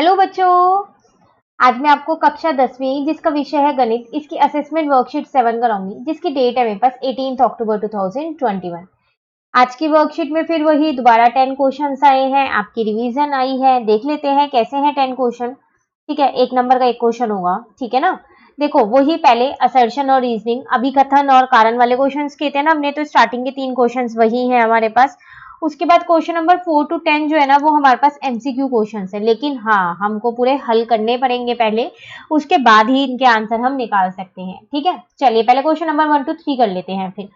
Hello बच्चों, आज मैं आपको कक्षा 10वीं जिसका विषय है गणित, इसकी असेसमेंट वर्कशीट 7 कराऊंगी, जिसकी डेट है मेरे पास 18 अक्टूबर 2021। आज की वर्कशीट में फिर वही दोबारा 10 क्वेश्चंस आए हैं, आपकी रिवीजन आई है। देख लेते हैं कैसे हैं 10 क्वेश्चन। ठीक है, एक नंबर का एक क्वेश्चन होगा, ठीक है ना। देखो, वही पहले असर्शन और रीजनिंग, अभी कथन और कारण वाले क्वेश्चंस किए थे ना हमने, तो स्टार्टिंग के 3 क्वेश्चंस वही हैं हमारे पास। उसके बाद क्वेश्चन नंबर 4 to 10 जो है ना, वो हमारे पास एमसीक्यू क्वेश्चन है, लेकिन हाँ, हमको पूरे हल करने पड़ेंगे पहले, उसके बाद ही इनके आंसर हम निकाल सकते हैं। ठीक है, चलिए पहले क्वेश्चन नंबर 1 to 3 कर लेते हैं फिर।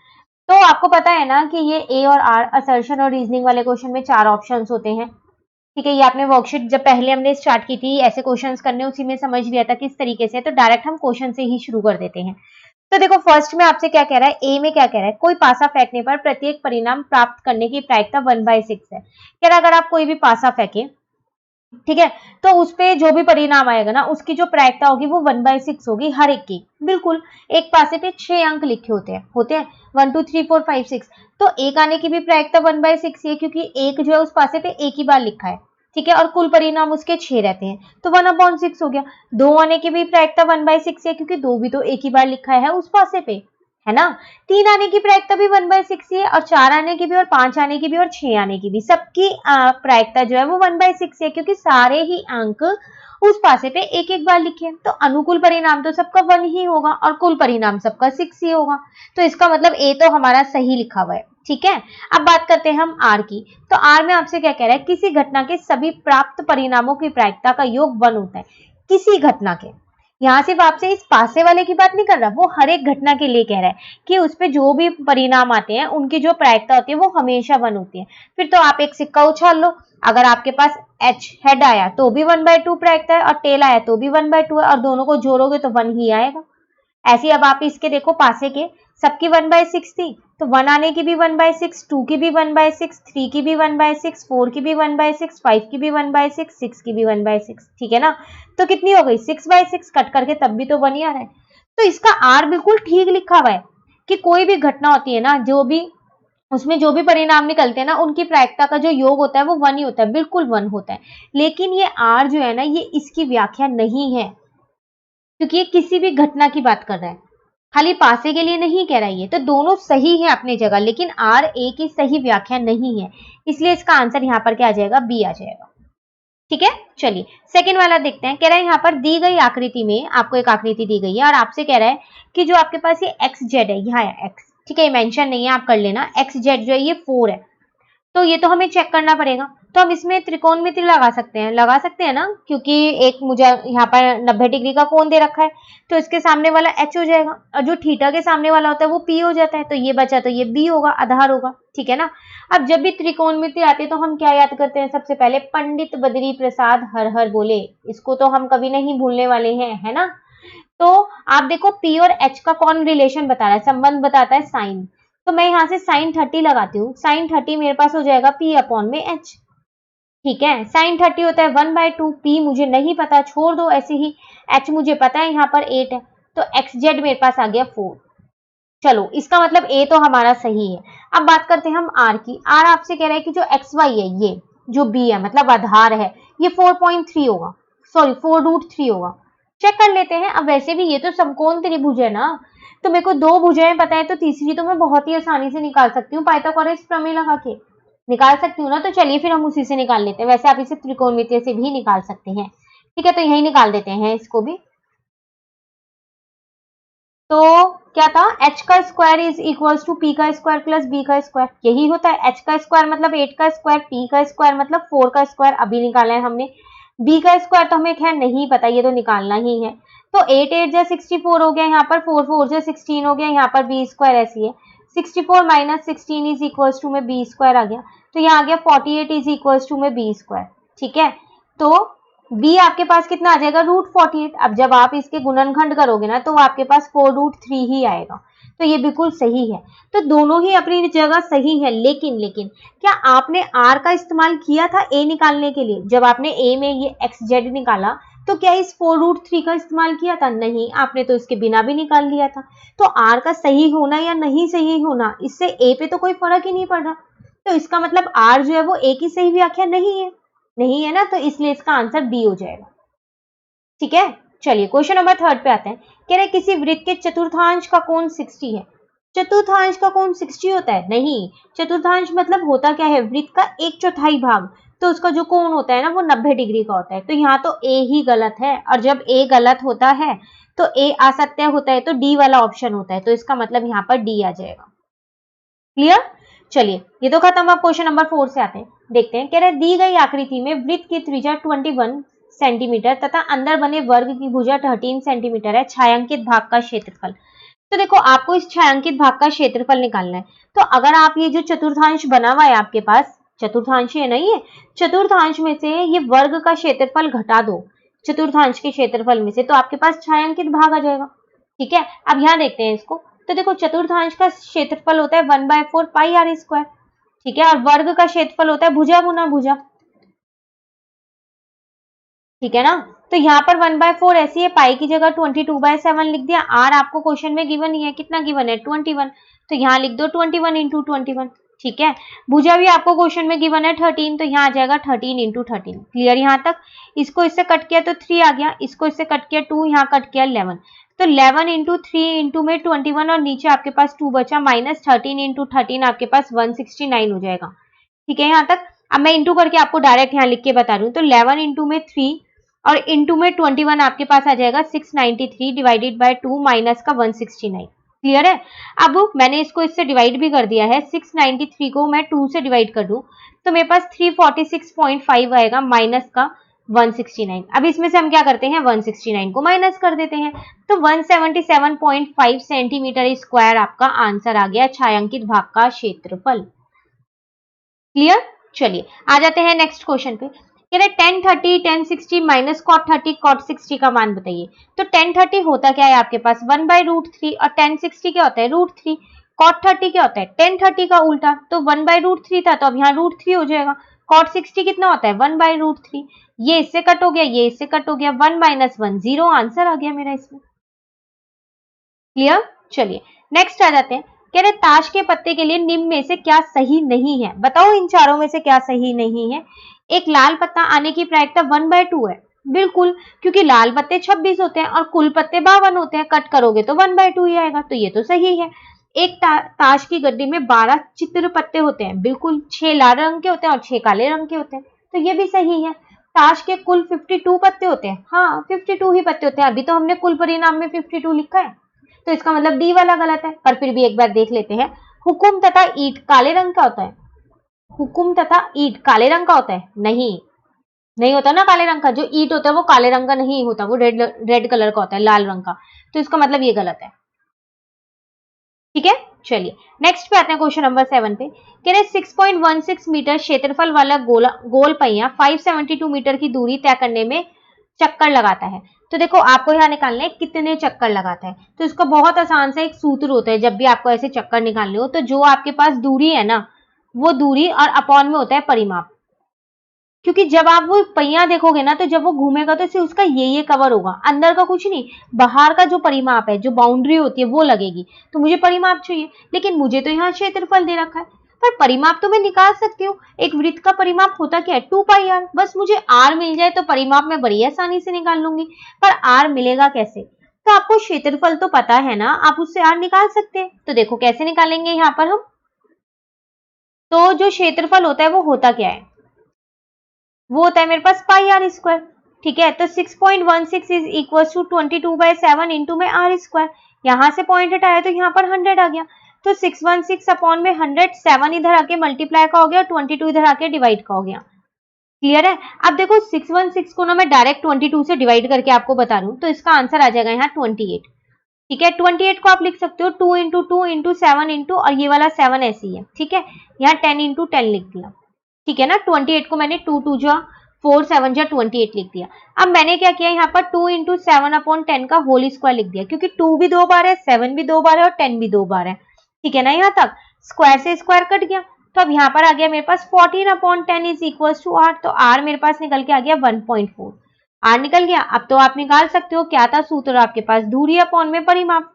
तो आपको पता है ना कि ये ए और आर, असर्शन और रीजनिंग वाले क्वेश्चन में 4 ऑप्शंस होते हैं। ठीक है, ये आपने वर्कशीट जब पहले हमने स्टार्ट की थी ऐसे क्वेश्चंस करने, उसी में समझ लिया था किस तरीके से। तो डायरेक्ट हम क्वेश्चन से ही शुरू कर देते हैं। तो देखो, फर्स्ट में आपसे क्या कह रहा है, ए में क्या कह रहा है, कोई पासा फेंकने पर प्रत्येक परिणाम प्राप्त करने की प्रायिकता 1/6 है। कह रहा है अगर आप कोई भी पासा फेंके, ठीक है, तो उस पे जो भी परिणाम आएगा ना, उसकी जो प्रायिकता होगी वो 1/6 होगी हर एक की। बिल्कुल, एक पासे पे 6 अंक लिखे होते हैं 1 2 3 4 5 6। तो एक आने की भी प्रायिकता 1/6 है, क्योंकि एक जो है उस पासे पे एक ही बार लिखा है। ठीक है, और कुल परिणाम उसके 6 रहते हैं, तो 1/6 हो गया। दो आने की भी प्रायिकता 1/6 है, क्योंकि दो भी तो एक ही बार लिखा है उस पासे पे, है ना। तीन आने की प्रायिकता भी 1/6 ही है, और 4 आने की भी, और 5 आने की भी, और 6 आने की भी, सबकी प्रायिकता जो है वो 1/6 है, क्योंकि सारे ही अंक उस पासे पे एक एक बार लिखे। तो अनुकूल परिणाम तो सबका 1 ही होगा, और कुल परिणाम सबका 6 ही होगा। तो इसका मतलब ए तो हमारा सही लिखा हुआ है। ठीक है, अब बात करते हैं हम आर की। तो आर में आपसे क्या कह रहा है, किसी घटना के सभी प्राप्त परिणामों की प्रायिकता का योग 1 होता है। किसी घटना के, यहाँ सिर्फ आपसे इस पासे वाले की बात नहीं कर रहा, वो हर एक घटना के लिए कह रहा है कि उसपे जो भी परिणाम आते हैं उनकी जो प्रायिकता होती है वो हमेशा 1 होती है। फिर तो आप एक सिक्का उछाल लो, अगर आपके पास एच हेड आया तो भी 1/2 प्रायिकता है, और टेल आया तो भी 1/2 है, और दोनों को जोड़ोगे तो 1 ही आएगा। ऐसे अब आप इसके देखो, पासे के सबकी 1/6 थी, तो 1 आने की भी 1/6, 2 की भी 1/6, 3 की भी 1/6, 4 की भी 1/6, 5 की भी 1/6, 6 की भी 1/6। ठीक है ना, तो कितनी हो गई, 6/6, कट करके तब भी तो 1 ही आ रहा है। तो इसका आर बिल्कुल ठीक लिखा हुआ है कि कोई भी घटना होती है ना, जो भी उसमें जो भी परिणाम निकलते हैं ना, उनकी प्रायिकता का जो योग होता है वो 1 ही होता है, बिल्कुल 1 होता है। लेकिन ये आर जो है ना, ये इसकी व्याख्या नहीं है, क्योंकि ये किसी भी घटना की बात कर रहा है, खाली पासे के लिए नहीं कह रहा है। ये तो दोनों सही है अपनी जगह, लेकिन आर ए की सही व्याख्या नहीं है, इसलिए इसका आंसर यहाँ पर क्या आ जाएगा, बी आ जाएगा। ठीक है, चलिए सेकंड वाला देखते हैं। कह रहा है यहाँ पर दी गई आकृति में, आपको एक आकृति दी गई है और आपसे कह रहा है कि जो आपके पास ये एक्स जेड है, यहाँ है एक्स, ठीक है, मेंशन नहीं है, आप कर लेना। एक्स जेड जो है ये 4 है, तो ये तो हमें चेक करना पड़ेगा। तो हम इसमें त्रिकोणमिति लगा सकते हैं ना, क्योंकि एक मुझे यहाँ पर 90 डिग्री का कोण दे रखा है, तो इसके सामने वाला एच हो जाएगा, और जो थीटा के सामने वाला होता है वो पी हो जाता है, तो ये बचा तो ये बी होगा, आधार होगा। ठीक है ना। अब जब भी त्रिकोणमिति आती है तो हम क्या याद करते हैं, सबसे पहले पंडित बद्री प्रसाद हर हर बोले, इसको तो हम कभी नहीं भूलने वाले हैं, है ना। तो आप देखो, पी और एच का कौन रिलेशन बता रहा है, संबंध बताता है साइन। तो मैं यहाँ से साइन 30 लगाती हूँ, साइन 30 मेरे पास हो जाएगा पी अपॉन में एच। ठीक है, साइन 30 होता है 1/2, पी मुझे नहीं पता, छोड़ दो ऐसे ही। एच मुझे पता है यहाँ पर 8 है, तो एक्स जेड मेरे पास आ गया 4। चलो, इसका मतलब ए तो हमारा सही है। अब बात करते हैं हम आर की। आर आपसे कह रहा है कि जो एक्स वाई है, ये जो बी है मतलब आधार है, ये 4.3 होगा, सॉरी 4√3 होगा। चेक कर लेते हैं। अब वैसे भी ये तो समकोण त्रिभुज है ना, तो मेरे को दो भुजाएं पता है, तो तीसरी तो मैं बहुत ही आसानी से निकाल सकती हूँ, पाइथागोरस प्रमेय लगा के निकाल सकती हूँ ना। तो चलिए फिर हम उसी से निकाल लेते हैं, वैसे आप इसे त्रिकोणमिति से भी निकाल सकते हैं। ठीक है, तो यही निकाल देते हैं इसको भी। तो क्या था, एच का square is equal to P का स्क्वायर प्लस बी का स्क्वायर, यही होता है। एच का स्क्वायर मतलब 8 का स्क्वायर, पी का स्क्वायर मतलब 4 का स्क्वायर, अभी निकाला है हमने। बी का स्क्वायर तो हमें खैर नहीं पता, ये तो निकालना ही है। तो 8 8 जा 64 हो गया, यहाँ पर 4 4 जा 16 हो गया, यहाँ पर बी स्क्वायर ऐसी है। 64 माइनस 16 इज इक्वल टू में बी स्क्वायर आ गया, तो यहाँ आ गया 48 इज इक्वल टू में बी स्क्वायर। ठीक है, तो बी आपके पास कितना आ जाएगा, √48। अब जब आप इसके गुणनखंड करोगे ना, तो आपके पास 4√3 ही आएगा, तो ये बिल्कुल सही है। तो दोनों ही अपनी जगह सही है, लेकिन क्या आपने आर का इस्तेमाल किया था ए निकालने के लिए? जब आपने ए में ये एक्स जेड निकाला, तो क्या इस 4√3 का इस्तेमाल किया था? नहीं, आपने तो इसके बिना भी निकाल लिया था। तो आर का सही होना या नहीं सही होना, इससे ए पे तो कोई फर्क ही नहीं पड़ रहा। तो इसका मतलब आर जो है वो ए की सही व्याख्या नहीं है। नहीं है ना, तो इसलिए इसका आंसर बी हो जाएगा। ठीक है, चलिए क्वेश्चन नंबर 3 पे आते हैं। कह रहे किसी वृत्त के चतुर्थांश का कोण 60 है। चतुर्थांश का कोण 60 होता है? नहीं, चतुर्थांश मतलब होता क्या है, वृत्त का 1/4 भाग, तो उसका जो कोण होता है ना वो 90 डिग्री का होता है। तो यहाँ तो ए ही गलत है, और जब ए गलत होता है तो ए असत्य होता है, तो डी वाला ऑप्शन होता है, तो इसका मतलब यहाँ पर डी आ जाएगा। क्लियर? चलिए ये तो खत्म। अब क्वेश्चन नंबर 4 से आते हैं, देखते हैं। कह रहे दी गई आकृति में वृत्त की त्रिज्या 21 सेंटीमीटर तथा अंदर बने वर्ग की भुजा 13 सेंटीमीटर है। छायांकित भाग का क्षेत्रफल। तो देखो आपको इस छायांकित भाग का क्षेत्रफल निकालना है। तो अगर आप ये जो चतुर्थांश बना हुआ है आपके पास, चतुर्थांश है नहीं है, चतुर्थांश में से ये वर्ग का क्षेत्रफल घटा दो चतुर्थांश के क्षेत्रफल में से, तो आपके पास छायांकित भाग आ जाएगा। ठीक है, अब यहाँ देखते हैं इसको। तो देखो चतुर्थांश का क्षेत्रफल होता है 1/4 पाई आर स्क्वायर। ठीक है, और वर्ग का क्षेत्रफल होता है भुजा गुना भुजा। ठीक है ना, तो यहाँ पर 1/4 ऐसी है, पाई की जगह 22/7 लिख दिया। आर आपको क्वेश्चन में गिवन ही है, कितना गिवन है 21, तो यहाँ लिख दो 21 इंटू 21। ठीक है, भुजा भी आपको क्वेश्चन में गिवन है 13, तो यहाँ आ जाएगा 13 इंटू 13। क्लियर यहाँ तक? इसको इससे कट किया तो 3 आ गया, इसको इससे कट किया 2, यहाँ कट किया 11, तो 11 इंटू 3 इंटू में 21, और नीचे आपके पास 2 बचा, माइनस 13 इंटू 13 आपके पास 169 हो जाएगा। ठीक है यहाँ तक? अब मैं इंटू करके आपको डायरेक्ट यहाँ लिख के बता रही हूँ। तो 11 इंटू में 3 और इंटू में 21 आपके पास आ जाएगा 693 डिवाइडेड बाय 2 माइनस का 169। क्लियर है? अब मैंने इसको इससे डिवाइड भी कर दिया है। 693 को मैं 2 से डिवाइड कर दूं तो मेरे पास 346.5 आएगा माइनस का 169। अब इसमें से हम क्या करते हैं, 169 को माइनस कर देते हैं, तो 177.5 सेंटीमीटर स्क्वायर आपका आंसर आ गया छायांकित भाग का क्षेत्रफल। क्लियर? चलिए आ जाते हैं नेक्स्ट क्वेश्चन पे। कह रहे 1030 1060 माइनस cot 30 cot 60 का मान बताइए। तो 1030 होता क्या है आपके पास 1/√3 और 1060 क्या होता है √3। cot 30 क्या होता है 1030 का उल्टा, तो 1/√3 था तो अब यहाँ √3 हो जाएगा। cot 60 कितना होता है 1/√3। ये इससे कट हो गया, ये इससे कट हो गया, 1 - 1 0 आंसर आ गया मेरा इसमें। क्लियर? चलिए नेक्स्ट आ जाते हैं। कह रहे ताश के पत्ते के लिए निम्न में से क्या सही नहीं है, बताओ इन चारों में से क्या सही नहीं है। एक लाल पत्ता आने की प्रायिकता 1/2 है। बिल्कुल, क्योंकि लाल पत्ते 26 होते हैं और कुल पत्ते 52 होते हैं, कट करोगे तो 1/2 ही आएगा, तो ये तो सही है। एक ताश की गड्डी में 12 चित्र पत्ते होते हैं। बिल्कुल, 6 लाल रंग के होते हैं और 6 काले रंग के होते हैं, तो ये भी सही है। ताश के कुल 52 पत्ते होते हैं। हाँ 52 ही पत्ते होते हैं, अभी तो हमने कुल परिणाम में 52 लिखा है, तो इसका मतलब डी वाला गलत है। पर फिर भी एक बार देख लेते हैं। हुकुम तथा ईट काले रंग का होता है। हुकुम तथा ईट काले रंग का होता है? नहीं, नहीं होता ना काले रंग का। जो ईट होता है वो काले रंग का नहीं होता, वो रेड कलर का होता है, लाल रंग का, तो इसका मतलब ये गलत है। ठीक है, चलिए नेक्स्ट पे आते हैं क्वेश्चन नंबर 7 पे। कह रहे 6.16 मीटर क्षेत्रफल वाला गोल पहिया 572 मीटर की दूरी तय करने में चक्कर लगाता है। तो देखो आपको यहाँ निकालना है कितने चक्कर लगाता है। तो इसका बहुत आसान सा एक सूत्र होता है, जब भी आपको ऐसे चक्कर निकालने हो तो जो आपके पास दूरी है ना, वो दूरी और अपॉन में होता है परिमाप। क्योंकि जब आप वो पहिया देखोगे ना, तो जब वो घूमेगा तो सिर्फ उसका ये कवर होगा, अंदर का कुछ नहीं। बाहर का जो परिमाप है, जो बाउंड्री होती है वो लगेगी, तो मुझे परिमाप चाहिए। लेकिन मुझे तो यहाँ क्षेत्रफल दे रखा है, पर परिमाप तो मैं निकाल सकती हूँ। एक वृत्त का परिमाप होता क्या है 2πr। बस मुझे r मिल जाए तो परिमाप में बड़ी आसानी से निकाल लूंगी। पर r मिलेगा कैसे? तो आपको क्षेत्रफल तो पता है ना, आप उससे r निकाल सकते हैं। तो देखो कैसे निकालेंगे यहाँ पर हम। तो जो क्षेत्रफल होता है वो होता क्या है, वो होता है मेरे पास पाई आर स्क्वायर। ठीक है, तो 6.16 इज इक्वल टू 22/7 इंटू में आर स्क्वायर। यहां से पॉइंट हटाया तो यहाँ पर 100 आ गया, तो 616 अपॉन में 100, 7 इधर आके मल्टीप्लाई का हो गया, 22 इधर आके डिवाइड का हो गया। क्लियर है? अब देखो 616 को ना मैं डायरेक्ट 22 से डिवाइड करके आपको बता रहा हूँ, तो इसका आंसर आ जाएगा यहाँ 28। ठीक है, 28 को आप लिख सकते हो 2 इंटू 2 इंटू 7 इंटू, और ये वाला 7 ऐसे ही है। ठीक है, यहाँ 10 इंटू 10 लिख दिया। ठीक है ना, 28 को मैंने 2 2 जा 4 7 जा 28 लिख दिया। अब मैंने क्या किया यहाँ पर 2 इंटू 7/10 का होल स्क्वायर लिख दिया, क्योंकि 2 भी 2 बार है, 7 भी 2 बार है और 10 भी 2 बार है। ठीक है ना, यहाँ तक स्क्वायर से स्क्वायर कट गया, तो अब यहाँ पर आ गया मेरे पास 14/10 इज इक्वल टू आर। तो आर मेरे पास निकल के आ गया 1.4। आर निकल गया। अब तो आप निकाल सकते हो क्या था सूत्र आपके पास, दूरी अपॉन में परिमाप,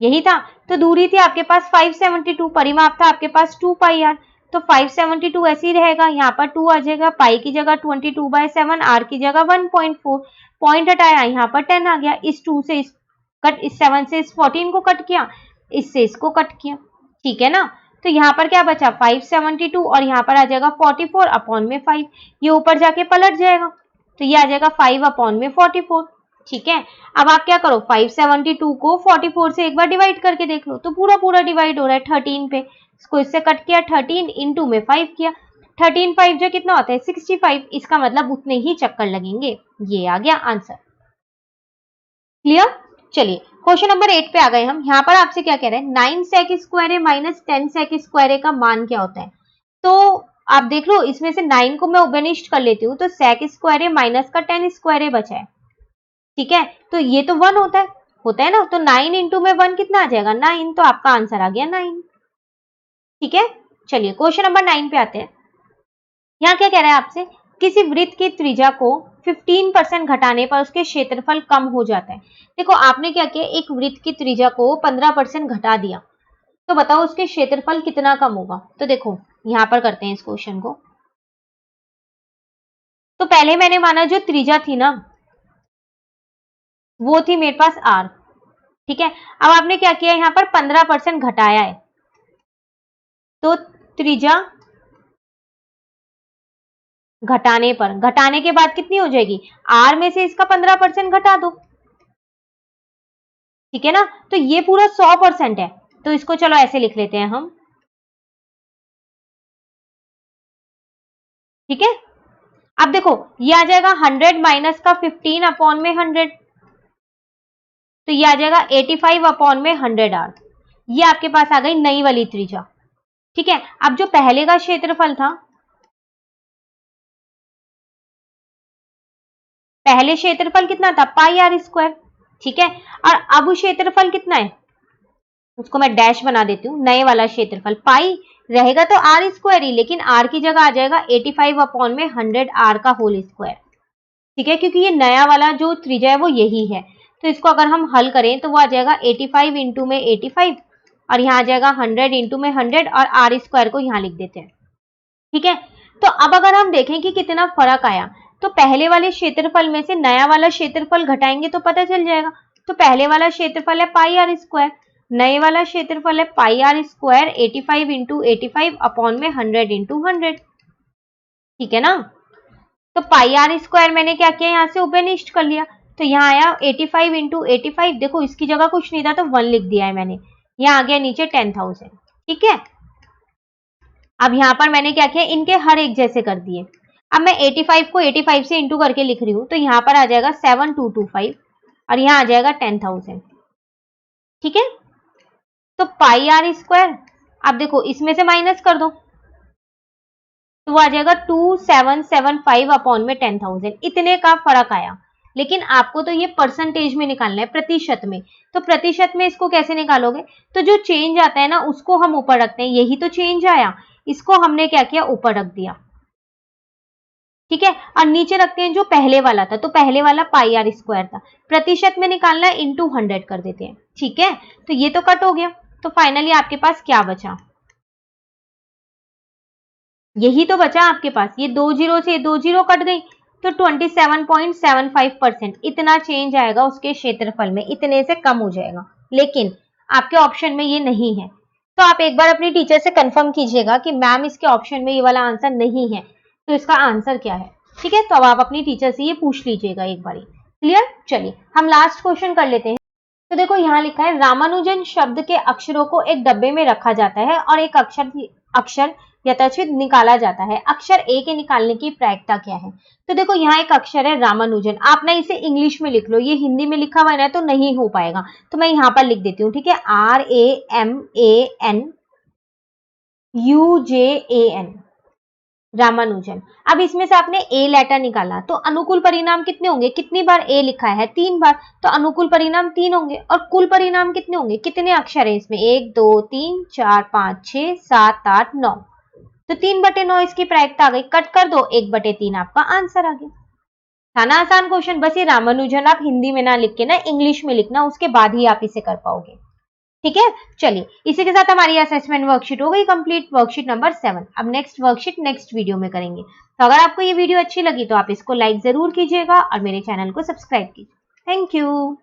यही था। तो दूरी थी आपके पास 572, परिमाप था आपके पास 2πr। तो 572 ऐसे ही रहेगा, यहाँ पर 2 आ जाएगा, पाई की जगह 22/7, आर की जगह 1.4, पॉइंट हटाया, यहाँ पर 10 आ गया, इस 2 से इस कट, इस 7 से इस 14 को कट किया, इससे इसको कट किया, ठीक है ना। तो यहाँ पर क्या बचा 572 और यहाँ पर आ जाएगा 44/5, ये ऊपर जाके पलट जाएगा, तो ये आ जाएगा 5/44, ठीक है। अब आप क्या करो 572 को 44 से एक बार डिवाइड करके देख लो, तो पूरा पूरा डिवाइड हो रहा है 13 पे, इसको इससे कट किया, 13 इंटू में 5 किया, 13 5 जो कितना होता है 65, इसका मतलब उतने ही चक्कर लगेंगे, ये आ गया आंसर। क्लियर। चलिए क्वेश्चन नंबर 8 पे आ गए हम। यहाँ पर आपसे क्या कह रहे हैं 9 sec स्क्वायर ए माइनस 10 sec स्क्वायर ए का मान क्या होता है। तो आप देख लो, इसमें से 9 को मैं उबनिष्ट कर लेती हूँ, तो sec स्क्वायर ए माइनस का 10 स्क्वायर ए बचा है, ठीक है। तो ये तो 1 होता है ना, तो 9 इंटू में 1 कितना आ जाएगा 9, तो आपका आंसर आ गया 9, ठीक है। चलिए क्वेश्चन नंबर 9 पे आते हैं। यहाँ क्या कह रहा है आपसे, किसी वृत्त की त्रिज्या को 15% घटाने पर उसके क्षेत्रफल कम हो जाता है। देखो आपने क्या किया, एक वृत्त की त्रिज्या को 15% घटा दिया, तो बताओ उसके क्षेत्रफल कितना कम होगा। तो देखो यहां पर करते हैं इस क्वेश्चन को। तो पहले मैंने माना जो त्रिज्या थी ना, वो थी मेरे पास r, ठीक है। अब आपने क्या किया, यहां पर 15% घटाया है, तो त्रिज्या घटाने पर, घटाने के बाद कितनी हो जाएगी, r में से इसका 15% घटा दो, ठीक है ना। तो ये पूरा 100% है, तो इसको चलो ऐसे लिख लेते हैं हम, ठीक है। अब देखो ये आ जाएगा 100 माइनस का 15/100, तो ये आ जाएगा 85/100 r, ये आपके पास आ गई नई वाली त्रिज्या, ठीक है। अब जो पहले का क्षेत्रफल था, पहले क्षेत्रफल कितना था πr², ठीक है। और अब क्षेत्रफल कितना है, उसको मैं डैश बना देती हूँ, नए वाला क्षेत्रफल पाई रहेगा तो r² ही, लेकिन r की जगह आ जाएगा 85/100 r का होल स्क्वायर, ठीक है, क्योंकि ये नया वाला जो त्रिज्या है वो यही है। तो इसको अगर हम हल करें तो वो आ जाएगा 85 इंटू में 85, और यहाँ आ जाएगा 100 इंटू में 100, और r² को यहाँ लिख देते हैं, ठीक है। तो अब अगर हम देखें कि कितना फर्क आया, तो पहले वाले क्षेत्रफल में से नया वाला क्षेत्रफल घटाएंगे तो पता चल जाएगा। तो पहले वाला क्षेत्रफल है πr², नए वाला क्षेत्रफल है πr², 85 इंटू 85/100 इंटू 100, ठीक है ना। तो πr² मैंने क्या किया, यहाँ से उभयनिष्ठ कर लिया, तो यहाँ आया 85 इंटू 85, देखो इसकी जगह कुछ नहीं था तो 1 लिख दिया है मैंने, यहाँ आ गया नीचे 10,000, ठीक है। अब यहाँ पर मैंने क्या किया, इनके हर एक जैसे कर दिए। अब मैं 85 को 85 से इंटू करके लिख रही हूँ, तो यहाँ पर आ जाएगा 7225, और यहाँ आ जाएगा 10,000, ठीक है। तो πr², अब देखो इसमें से माइनस कर दो, तो वो आ जाएगा 2775/10,000, इतने का फर्क आया। लेकिन आपको तो ये परसेंटेज में निकालना है, प्रतिशत में, तो प्रतिशत में इसको कैसे निकालोगे, तो जो चेंज आता है ना उसको हम ऊपर रखते हैं, यही तो चेंज आया, इसको हमने क्या किया ऊपर रख दिया, ठीक है। और नीचे रखते हैं जो पहले वाला था, तो पहले वाला πr² था, प्रतिशत में निकालना है इंटू 100 कर देते हैं, ठीक है। तो ये तो कट हो गया, तो फाइनली आपके पास क्या बचा, यही तो बचा आपके पास, ये 2 जीरो से 2 जीरो कट गई, तो 27.75% इतना चेंज आएगा उसके क्षेत्रफल में, इतने से कम हो जाएगा। लेकिन आपके ऑप्शन में ये नहीं है, तो आप एक बार अपनी टीचर से कंफर्म कीजिएगा कि मैम इसके ऑप्शन में ये वाला आंसर नहीं है, तो इसका आंसर क्या है, ठीक है। तो अब आप अपनी टीचर से ये पूछ लीजिएगा एक बारी। क्लियर। चलिए हम लास्ट क्वेश्चन कर लेते हैं। तो देखो यहाँ लिखा है रामानुजन शब्द के अक्षरों को एक डब्बे में रखा जाता है और एक अक्षर यथाचित निकाला जाता है, अक्षर ए के निकालने की प्रायिकता क्या है। तो देखो यहाँ एक अक्षर है रामानुजन, आप ना इसे इंग्लिश में लिख लो, ये हिंदी में लिखा हुआ है ना तो नहीं हो पाएगा, तो मैं यहाँ पर लिख देती हूँ, ठीक है, RAMANUJAN, रामानुजन। अब इसमें से आपने ए लेटर निकाला, तो अनुकूल परिणाम कितने होंगे, कितनी बार ए लिखा है 3 बार, तो अनुकूल परिणाम 3 होंगे, और कुल परिणाम कितने होंगे, कितने अक्षर है इसमें 1 2 3 4 5 6 7 8 9, तो 3/9 इसकी प्रायिकता आ गई, कट कर दो 1/3 आपका आंसर आ गया। था ना आसान क्वेश्चन, बस ये रामानुजन आप हिंदी में ना लिख के ना इंग्लिश में लिखना, उसके बाद ही आप इसे कर पाओगे। ठीक है, चलिए इसी के साथ हमारी असेसमेंट वर्कशीट हो गई कंप्लीट, वर्कशीट नंबर 7। अब नेक्स्ट वर्कशीट नेक्स्ट वीडियो में करेंगे। तो अगर आपको ये वीडियो अच्छी लगी तो आप इसको लाइक जरूर कीजिएगा और मेरे चैनल को सब्सक्राइब कीजिए। Thank you.